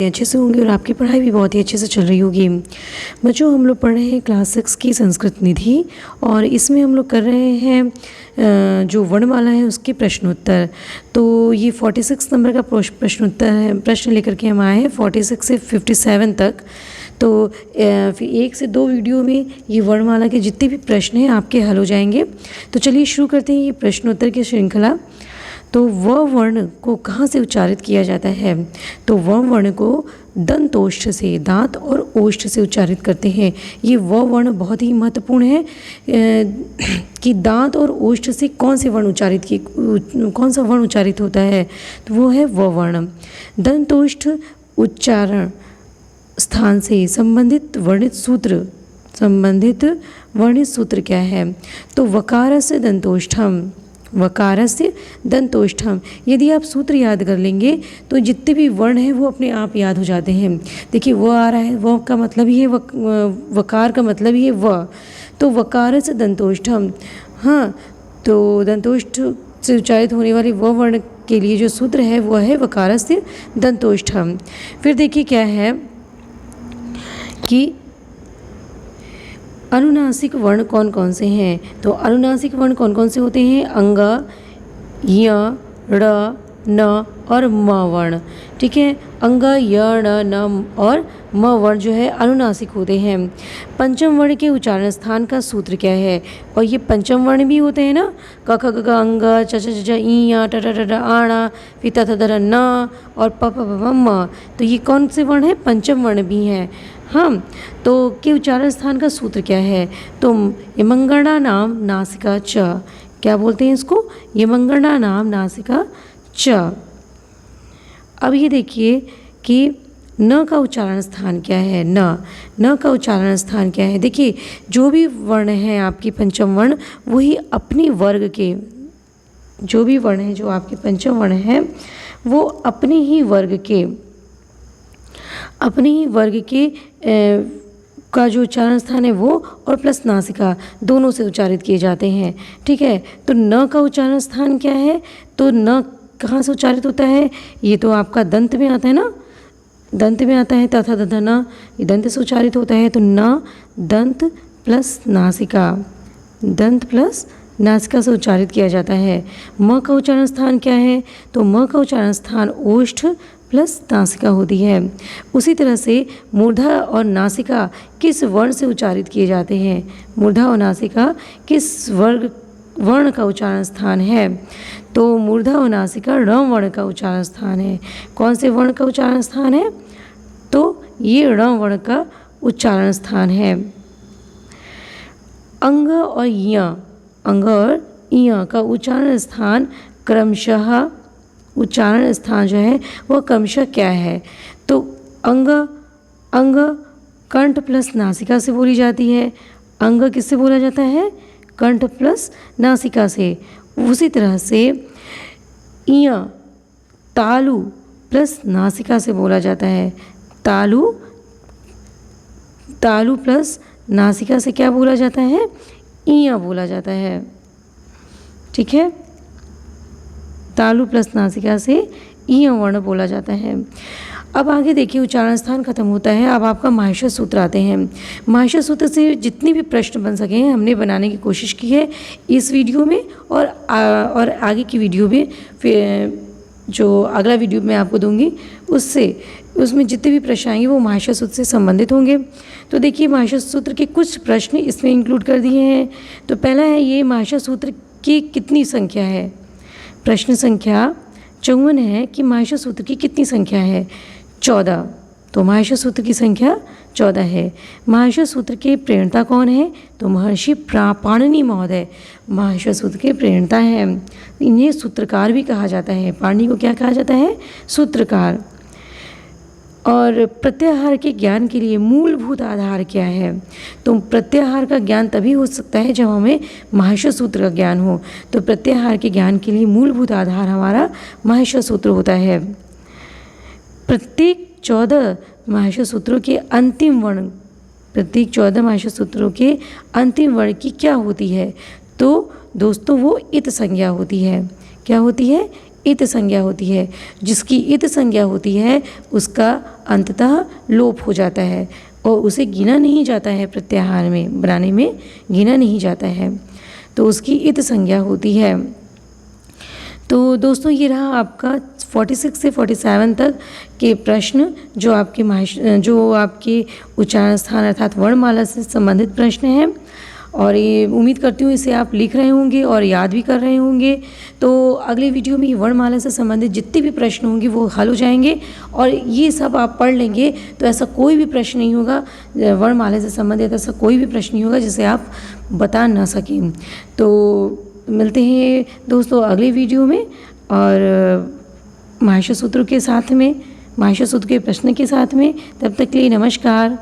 अच्छे से होंगे और आपकी पढ़ाई भी बहुत ही अच्छे से चल रही होगी। बच्चों, हम लोग पढ़ रहे हैं क्लास 6 की संस्कृत निधि और इसमें हम लोग कर रहे हैं जो वर्णमाला है उसके प्रश्नोत्तर। तो ये 46 नंबर का प्रश्नोत्तर है, प्रश्न लेकर के हम आए हैं 46 से 57 तक। तो फिर 1 से 2 वीडियो में ये वर्णमाला के जितने भी प्रश्न हैं आपके हल हो जाएंगे। तो चलिए शुरू करते हैं ये प्रश्नोत्तर की श्रृंखला। तो व वर्ण को कहाँ से उच्चारित किया जाता है? तो व वर्ण को दंतोष्ठ से, दांत और ओष्ठ से उच्चारित करते हैं। ये व वर्ण बहुत ही महत्वपूर्ण है कि दांत और ओष्ठ से कौन सा वर्ण उच्चारित होता है, तो वो है व वर्ण। दंतोष्ठ उच्चारण स्थान से संबंधित वर्णित सूत्र क्या है? तो वकारस्य दंतोष्ठम, वकारस्य दंतोष्ठम। यदि आप सूत्र याद कर लेंगे तो जितने भी वर्ण हैं वो अपने आप याद हो जाते हैं। देखिए वो आ रहा है, वो का मतलब ही है वकार का मतलब ही है व, तो वकारस्य दंतोष्ठम। हाँ, तो दंतोष्ठ से उच्चारित होने वाले व वर्ण के लिए जो सूत्र है वो है वकारस्य दंतोष्ठम। फिर देखिए क्या है कि अनुनासिक वर्ण कौन कौन से हैं? तो अनुनासिक वर्ण कौन कौन से होते हैं? अंग, य, ड़, न और म वर्ण। ठीक है, अंग, य, ण, न और म वर्ण जो है अनुनासिक होते हैं। पंचम वर्ण के उच्चारण स्थान का सूत्र क्या है? और ये पंचम वर्ण भी होते हैं ना, क ख ग घ अंग, च च च ई ट ट ट आण, फिर त थ द न और प प प म। तो ये कौन से वर्ण हैं? पंचम वर्ण भी हैं। हाँ, तो के उच्चारण स्थान का सूत्र क्या है? तो यमंगणा नाम नासिका च। क्या बोलते हैं इसको? यमंगणा नाम नासिका च। अब ये देखिए कि न का उच्चारण स्थान क्या है? न का उच्चारण स्थान क्या है? देखिए जो भी वर्ण हैं आपकी पंचम वर्ण, वही अपनी वर्ग के, जो भी वर्ण हैं जो आपके पंचम वर्ण हैं वो अपने ही वर्ग के का जो उच्चारण स्थान है वो और प्लस नासिका दोनों से उच्चारित किए जाते हैं। ठीक है, तो न का उच्चारण स्थान क्या है? तो न कहाँ से उच्चारित होता है? ये तो आपका दंत में आता है ना, दंत में आता है, तथा तथा न, ये दंत से उच्चारित होता है। तो न दंत प्लस नासिका, दंत प्लस नासिका से उच्चारित किया जाता है। म का उच्चारण स्थान क्या है? तो म का उच्चारण स्थान ओष्ठ प्लस नासिका होती है। उसी तरह से मूर्धा और नासिका किस वर्ण से उच्चारित किए जाते हैं? मूर्धा और नासिका किस वर्ण का उच्चारण स्थान है? तो मूर्धा और नासिका ण वर्ण का उच्चारण स्थान है। कौन से वर्ण का उच्चारण स्थान है? तो ये ण वर्ण का उच्चारण स्थान है। अंग और य का उच्चारण स्थान क्रमशः, उच्चारण स्थान जो है वह क्रमशः क्या है? तो अंग कंठ प्लस नासिका से बोली जाती है। अंग किससे बोला जाता है? कंठ प्लस नासिका से। उसी तरह से य तालु प्लस नासिका से बोला जाता है। तालु प्लस नासिका से क्या बोला जाता है? ईया बोला जाता है। ठीक है, तालु प्लस नासिका से ईया वर्ण बोला जाता है। अब आगे देखिए उच्चारण स्थान खत्म होता है, अब आपका माहेश्वर सूत्र आते हैं। माहेश्वर सूत्र से जितने भी प्रश्न बन सके हैं हमने बनाने की कोशिश की है इस वीडियो में और आगे की वीडियो में, फिर जो अगला वीडियो मैं आपको दूंगी उसमें जितने भी प्रश्न आएंगे वो माहेश्वर सूत्र से संबंधित होंगे। तो देखिए माहेश्वर सूत्र के कुछ प्रश्न इसमें इंक्लूड कर दिए हैं। तो पहला है ये माहेश्वर सूत्र की कितनी संख्या है? प्रश्न संख्या 54 है कि माहेश्वर सूत्र की कितनी संख्या है? 14। तो माहेश्वर सूत्र की संख्या 14 है। माहेश्वर सूत्र के प्रेरणता कौन है? तो महर्षि पाणिनि महोदय माहेश्वर सूत्र के प्रेरणता है। इन्हें सूत्रकार भी कहा जाता है। पाणिनि को क्या कहा जाता है? सूत्रकार। और प्रत्याहार के ज्ञान के लिए मूलभूत आधार क्या है? तो प्रत्याहार का ज्ञान तभी हो सकता है जब हमें माहेश्वर सूत्र का ज्ञान हो। तो प्रत्याहार के ज्ञान के लिए मूलभूत आधार हमारा माहेश्वर सूत्र होता है। प्रत्येक 14 माहेश्वर सूत्रों के अंतिम वर्ण, प्रत्येक 14 माहेश्वर सूत्रों के अंतिम वर्ण की क्या होती है? तो दोस्तों वो इत संज्ञा होती है। क्या होती है? इत संज्ञा होती है। जिसकी इत संज्ञा होती है उसका अंततः लोप हो जाता है और उसे गिना नहीं जाता है, प्रत्याहार में बनाने में गिना नहीं जाता है, तो उसकी इत संज्ञा होती है। तो दोस्तों ये रहा आपका 46 से 47 तक के प्रश्न जो आपके उच्चारण स्थान अर्थात वर्णमाला से संबंधित प्रश्न हैं। और ये उम्मीद करती हूँ इसे आप लिख रहे होंगे और याद भी कर रहे होंगे। तो अगले वीडियो में वर्णमाला से संबंधित जितने भी प्रश्न होंगे वो हल हो जाएंगे और ये सब आप पढ़ लेंगे तो ऐसा कोई भी प्रश्न नहीं होगा, वर्णमाला से संबंधित ऐसा कोई भी प्रश्न नहीं होगा जिसे आप बता ना सकें। तो मिलते हैं दोस्तों अगले वीडियो में और महाशय सूत्र के साथ में, महाशय सूत्र के प्रश्न के साथ में। तब तक के लिए नमस्कार।